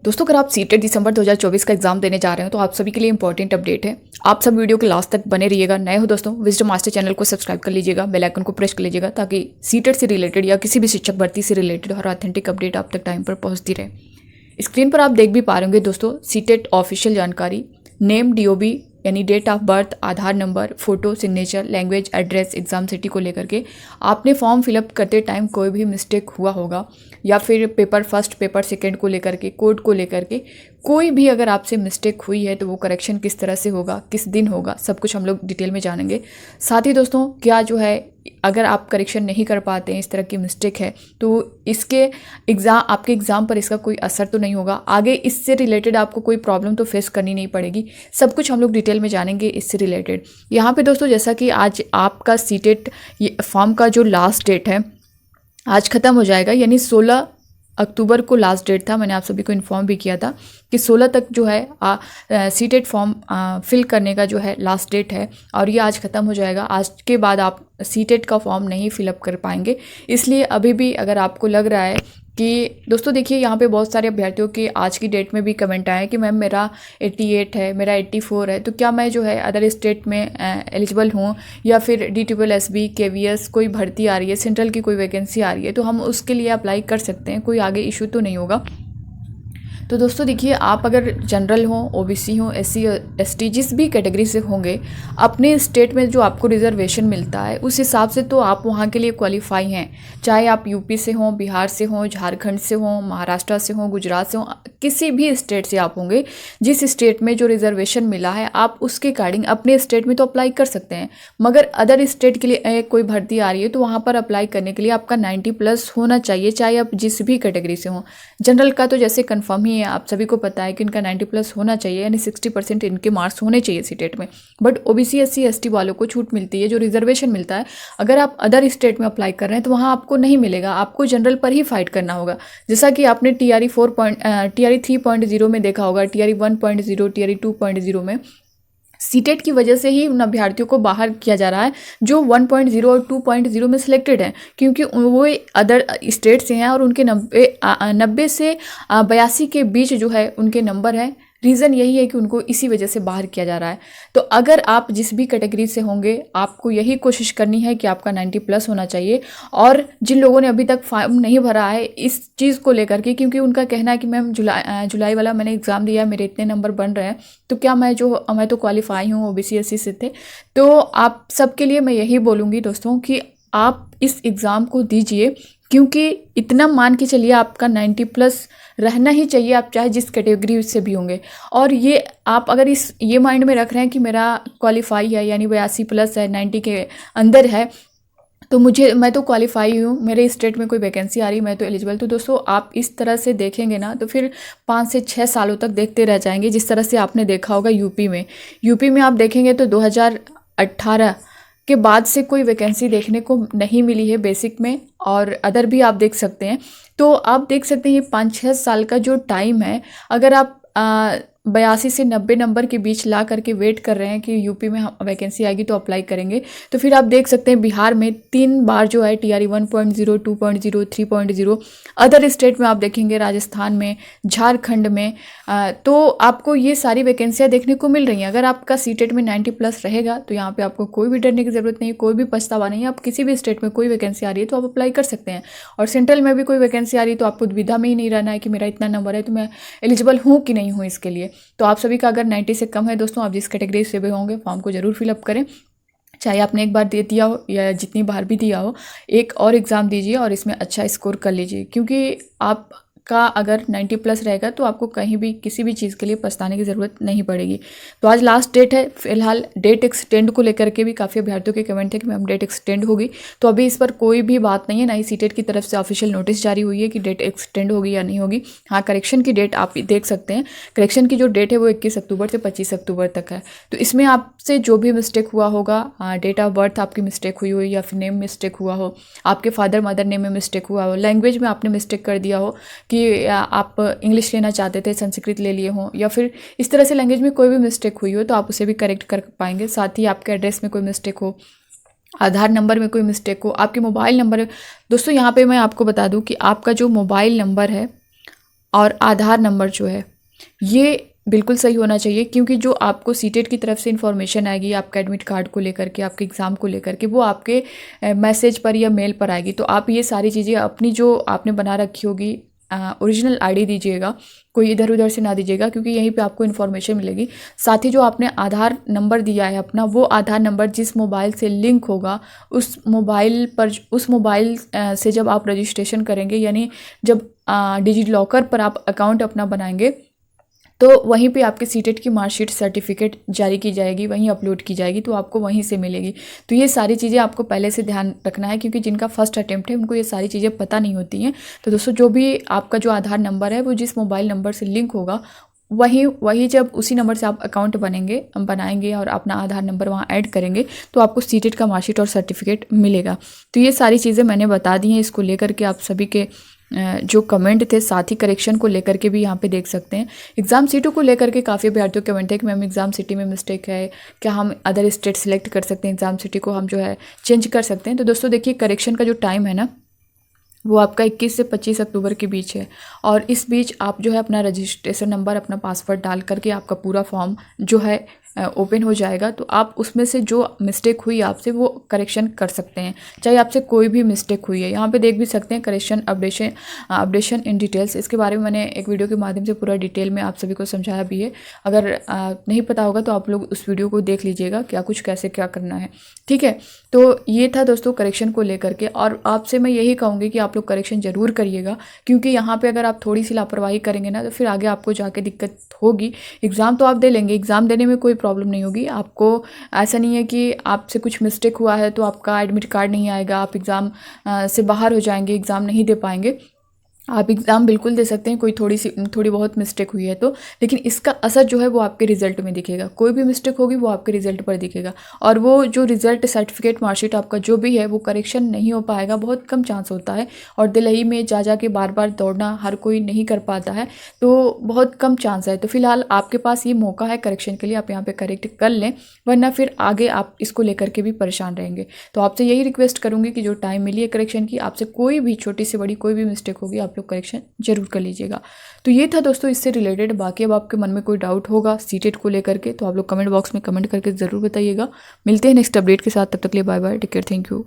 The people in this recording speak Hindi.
दोस्तों अगर आप सीटेट दिसंबर 2024 का एग्जाम देने जा रहे हो तो आप सभी के लिए इंपॉर्टेंट अपडेट है। आप सब वीडियो के लास्ट तक बने रहिएगा। नए हो दोस्तों, विजडम मास्टर चैनल को सब्सक्राइब कर लीजिएगा, बेल आइकन को प्रेस कर लीजिएगा ताकि सीटेट से रिलेटेड या किसी भी शिक्षक भर्ती से रिलेटेड हर ऑथेंटिक अपडेट आप तक टाइम पर पहुंचती रहे। स्क्रीन पर आप देख भी पा रहे होंगे दोस्तों, सीटेट ऑफिशियल जानकारी, नेम, डीओबी यानी date of birth, Aadhaar number, photo, signature, language, address, exam city को लेकर के आपने फॉर्म फिलअप करते टाइम कोई भी मिस्टेक हुआ होगा या फिर पेपर फर्स्ट पेपर सेकंड को लेकर के, कोड को लेकर के कोई भी अगर आपसे मिस्टेक हुई है तो वो करेक्शन किस तरह से होगा, किस दिन होगा, सब कुछ हम लोग डिटेल में जानेंगे। साथ ही दोस्तों क्या जो है अगर आप करेक्शन नहीं कर पाते हैं, इस तरह की मिस्टेक है तो इसके आपके एग्ज़ाम पर इसका कोई असर तो नहीं होगा, आगे इससे रिलेटेड आपको कोई प्रॉब्लम तो फेस करनी नहीं पड़ेगी। सब कुछ हम लोग डिटेल में जानेंगे इससे रिलेटेड। यहाँ पे दोस्तों जैसा कि आज आपका सीटेट फॉर्म का जो लास्ट डेट है आज ख़त्म हो जाएगा, यानी 16 अक्टूबर को लास्ट डेट था। मैंने आप सभी को इन्फॉर्म भी किया था कि 16 तक जो है सीटेट फॉर्म फिल करने का जो है लास्ट डेट है और ये आज ख़त्म हो जाएगा। आज के बाद आप सीटेट का फॉर्म नहीं फिलअप कर पाएंगे। इसलिए अभी भी अगर आपको लग रहा है कि दोस्तों देखिए यहाँ पे बहुत सारे अभ्यर्थियों के आज की डेट में भी कमेंट आए कि मैम मेरा 88 है, मेरा 84 है, तो क्या मैं जो है अदर स्टेट में एलिजिबल हूँ या फिर DSSB KVS कोई भर्ती आ रही है, सेंट्रल की कोई वैकेंसी आ रही है तो हम उसके लिए अप्लाई कर सकते हैं, कोई आगे इशू तो नहीं होगा। तो दोस्तों देखिए, आप अगर जनरल हो, OBC हो, SC ST जिस भी कैटेगरी से होंगे, अपने स्टेट में जो आपको रिजर्वेशन मिलता है उस हिसाब से तो आप वहाँ के लिए क्वालिफाई हैं। चाहे आप यूपी से हों, बिहार से हों, झारखंड से हों, महाराष्ट्र से हों, गुजरात से हों, किसी भी स्टेट से आप होंगे, जिस स्टेट में जो रिजर्वेशन मिला है आप उसके अकॉर्डिंग अपने स्टेट में तो अप्लाई कर सकते हैं। मगर अदर स्टेट के लिए कोई भर्ती आ रही है तो वहाँ पर अप्लाई करने के लिए आपका 90+ होना चाहिए, चाहे आप जिस भी कैटेगरी से हों। जनरल का तो जैसे कन्फर्म ही है, आप सभी को पता है कि इनका 90+ होना चाहिए, यानी 60% इनके मार्क्स होने चाहिए सीटेट में। बट OBC SC ST वालों को छूट मिलती है, जो रिजर्वेशन मिलता है अगर आप अदर स्टेट में अप्लाई कर रहे हैं तो वहाँ आपको नहीं मिलेगा, आपको जनरल पर ही फाइट करना होगा। जैसा कि आपने TRE 3.0 में देखा होगा, TRE 1.0, TRE 2.0 में सीटेट की वजह से ही उन अभ्यर्थियों को बाहर किया जा रहा है जो 1.0 और 2.0 में सिलेक्टेड हैं, क्योंकि वो अदर स्टेट से हैं और उनके 90 से 82 के बीच जो है उनके नंबर हैं। रीज़न यही है कि उनको इसी वजह से बाहर किया जा रहा है। तो अगर आप जिस भी कैटेगरी से होंगे आपको यही कोशिश करनी है कि आपका 90+ होना चाहिए। और जिन लोगों ने अभी तक फॉर्म नहीं भरा है इस चीज़ को लेकर के, क्योंकि उनका कहना है कि मैम जुलाई वाला मैंने एग्ज़ाम दिया, मेरे इतने नंबर बन रहे हैं तो क्या मैं तो क्वालिफाई हूँ, OBC SC से थे। तो आप सबके लिए मैं यही बोलूँगी दोस्तों कि आप इस एग्ज़ाम को दीजिए, क्योंकि इतना मान के चलिए आपका 90+ रहना ही चाहिए, आप चाहे जिस कैटेगरी से भी होंगे। और ये आप अगर ये माइंड में रख रहे हैं कि मेरा क्वालिफाई है यानी 82+ है, 90 के अंदर है तो मैं तो क्वालिफाई हूँ, मेरे स्टेट में कोई वैकेंसी आ रही, मैं तो एलिजिबल। तो दोस्तों आप इस तरह से देखेंगे ना तो फिर 5 से 6 सालों तक देखते रह जाएंगे, जिस तरह से आपने देखा होगा यूपी में आप देखेंगे तो 2018 के बाद से कोई वैकेंसी देखने को नहीं मिली है बेसिक में, और अदर भी आप देख सकते हैं। तो आप देख सकते हैं ये 5-6 साल का जो टाइम है, अगर आप 82 से 90 नंबर के बीच ला करके वेट कर रहे हैं कि यूपी में वैकेंसी आएगी तो अप्लाई करेंगे, तो फिर आप देख सकते हैं बिहार में 3 बार जो है TRE 1.0, 2.0, 3.0, अदर स्टेट में आप देखेंगे राजस्थान में, झारखंड में, तो आपको ये सारी वैकेंसियाँ देखने को मिल रही हैं। अगर आपका सीटेट में 90+ रहेगा तो यहाँ पर आपको कोई भी डरने की ज़रूरत नहीं है, कोई भी पछतावा नहीं है। आप किसी भी स्टेट में कोई वैकेंसी आ रही है तो आप अप्लाई कर सकते हैं, और सेंट्रल में भी कोई वैकेंसी आ रही है तो आपको दुविधा में ही नहीं रहना है कि मेरा इतना नंबर है तो मैं एलिजिबल हूँ कि नहीं हूँ इसके लिए। तो आप सभी का अगर 90 से कम है दोस्तों, आप जिस कैटेगरी से भी होंगे फॉर्म को जरूर फिलअप करें, चाहे आपने एक बार दे दिया हो या जितनी बार भी दिया हो, एक और एग्ज़ाम दीजिए और इसमें अच्छा स्कोर कर लीजिए, क्योंकि आपका अगर 90+ रहेगा तो आपको कहीं भी किसी भी चीज़ के लिए पछताने की ज़रूरत नहीं पड़ेगी। तो आज लास्ट डेट है, फिलहाल डेट एक्सटेंड को लेकर के भी काफ़ी अभ्यर्थियों के कमेंट थे कि मैम डेट एक्सटेंड होगी, तो अभी इस पर कोई भी बात नहीं है, ना ही सीटेट की तरफ से ऑफिशियल नोटिस जारी हुई है कि डेट एक्सटेंड होगी या नहीं होगी। हाँ, करेक्शन की डेट आप देख सकते हैं, करेक्शन की जो डेट है वो 21 अक्टूबर से 25 अक्टूबर तक है। तो इसमें आपसे जो भी मिस्टेक हुआ होगा, डेट ऑफ बर्थ आपकी मिस्टेक हुई हो या फिर नेम मिस्टेक हुआ हो, आपके फादर मदर नेम में मिस्टेक हुआ हो, लैंग्वेज में आपने मिस्टेक कर दिया हो कि आप इंग्लिश लेना चाहते थे संस्कृत ले लिए हों, या फिर इस तरह से लैंग्वेज में कोई भी मिस्टेक हुई हो तो आप उसे भी करेक्ट कर पाएंगे। साथ ही आपके एड्रेस में कोई मिस्टेक हो, आधार नंबर में कोई मिस्टेक हो, आपके मोबाइल नंबर। दोस्तों यहाँ पे मैं आपको बता दूं कि आपका जो मोबाइल नंबर है और आधार नंबर जो है ये बिल्कुल सही होना चाहिए, क्योंकि जो आपको सीटेट की तरफ से इन्फॉर्मेशन आएगी आपका एडमिट कार्ड को लेकर के, आपके एग्ज़ाम को लेकर के, वो आपके मैसेज पर या मेल पर आएगी। तो आप ये सारी चीज़ें अपनी जो आपने बना रखी होगी ओरिजिनल आईडी दीजिएगा, कोई इधर उधर से ना दीजिएगा, क्योंकि यहीं पे आपको इन्फॉर्मेशन मिलेगी। साथ ही जो आपने आधार नंबर दिया है अपना, वो आधार नंबर जिस मोबाइल से लिंक होगा उस मोबाइल से जब आप रजिस्ट्रेशन करेंगे, यानी जब डिजी लॉकर पर आप अकाउंट अपना बनाएंगे, तो वहीं पे आपके सीटेट की मार्कशीट सर्टिफिकेट जारी की जाएगी, वहीं अपलोड की जाएगी, तो आपको वहीं से मिलेगी। तो ये सारी चीज़ें आपको पहले से ध्यान रखना है, क्योंकि जिनका फर्स्ट अटेम्प्ट है उनको ये सारी चीज़ें पता नहीं होती हैं। तो दोस्तों, जो भी आपका जो आधार नंबर है वो जिस मोबाइल नंबर से लिंक होगा, वही जब उसी नंबर से आप अकाउंट बनाएंगे और अपना आधार नंबर वहाँ ऐड करेंगे, तो आपको सीटेट का मार्कशीट और सर्टिफिकेट मिलेगा। तो ये सारी चीज़ें मैंने बता दी हैं। इसको लेकर के आप सभी के जो कमेंट थे, साथ ही करेक्शन को लेकर के भी यहाँ पे देख सकते हैं। एग्ज़ाम सीटों को लेकर के काफ़ी अभ्यर्थियों के कमेंट है कि मैम एग्ज़ाम सिटी में मिस्टेक है, क्या हम अदर स्टेट सेलेक्ट कर सकते हैं, एग्ज़ाम सिटी को हम जो है चेंज कर सकते हैं। तो दोस्तों देखिए, करेक्शन का जो टाइम है ना, वो आपका 21 से 25 अक्टूबर के बीच है, और इस बीच आप जो है अपना रजिस्ट्रेशन नंबर, अपना पासवर्ड डाल करके आपका पूरा फॉर्म जो है ओपन हो जाएगा। तो आप उसमें से जो मिस्टेक हुई आपसे वो करेक्शन कर सकते हैं, चाहे आपसे कोई भी मिस्टेक हुई है। यहाँ पे देख भी सकते हैं करेक्शन अपडेशन इन डिटेल्स, इसके बारे में मैंने एक वीडियो के माध्यम से पूरा डिटेल में आप सभी को समझाया भी है। अगर नहीं पता होगा तो आप लोग उस वीडियो को देख लीजिएगा, क्या कुछ कैसे क्या करना है। ठीक है, तो ये था दोस्तों करेक्शन को लेकर के, और आपसे मैं यही कहूँगी कि आप लोग करेक्शन ज़रूर करिएगा, क्योंकि यहाँ पे अगर आप थोड़ी सी लापरवाही करेंगे ना, तो फिर आगे आपको जाके दिक्कत होगी। एग्ज़ाम तो आप दे लेंगे, एग्ज़ाम देने में कोई प्रॉब्लम नहीं होगी आपको। ऐसा नहीं है कि आपसे कुछ मिस्टेक हुआ है तो आपका एडमिट कार्ड नहीं आएगा, आप एग्ज़ाम से बाहर हो जाएंगे, एग्ज़ाम नहीं दे पाएंगे। आप एग्ज़ाम बिल्कुल दे सकते हैं, कोई थोड़ी बहुत मिस्टेक हुई है तो, लेकिन इसका असर जो है वो आपके रिजल्ट में दिखेगा। कोई भी मिस्टेक होगी वो आपके रिजल्ट पर दिखेगा, और वो जो रिजल्ट सर्टिफिकेट मार्कशीट आपका जो भी है वो करेक्शन नहीं हो पाएगा, बहुत कम चांस होता है। और दिल्ली में जा के बार बार दौड़ना हर कोई नहीं कर पाता है, तो बहुत कम चांस है। तो फिलहाल आपके पास ये मौका है करेक्शन के लिए, आप यहाँ पर करेक्ट कर लें, वरना फिर आगे आप इसको लेकर के भी परेशान रहेंगे। तो आपसे यही रिक्वेस्ट करूँगी कि जो टाइम मिली है करेक्शन की, आपसे कोई भी छोटी से बड़ी कोई भी मिस्टेक होगी आप लोग करेक्शन जरूर कर लीजिएगा। तो ये था दोस्तों इससे रिलेटेड। बाकी अब आपके मन में कोई डाउट होगा सीटेट को लेकर के, तो आप लोग कमेंट बॉक्स में कमेंट करके ज़रूर बताइएगा। मिलते हैं नेक्स्ट अपडेट के साथ, तब तक के लिए bye bye, take care, thank you.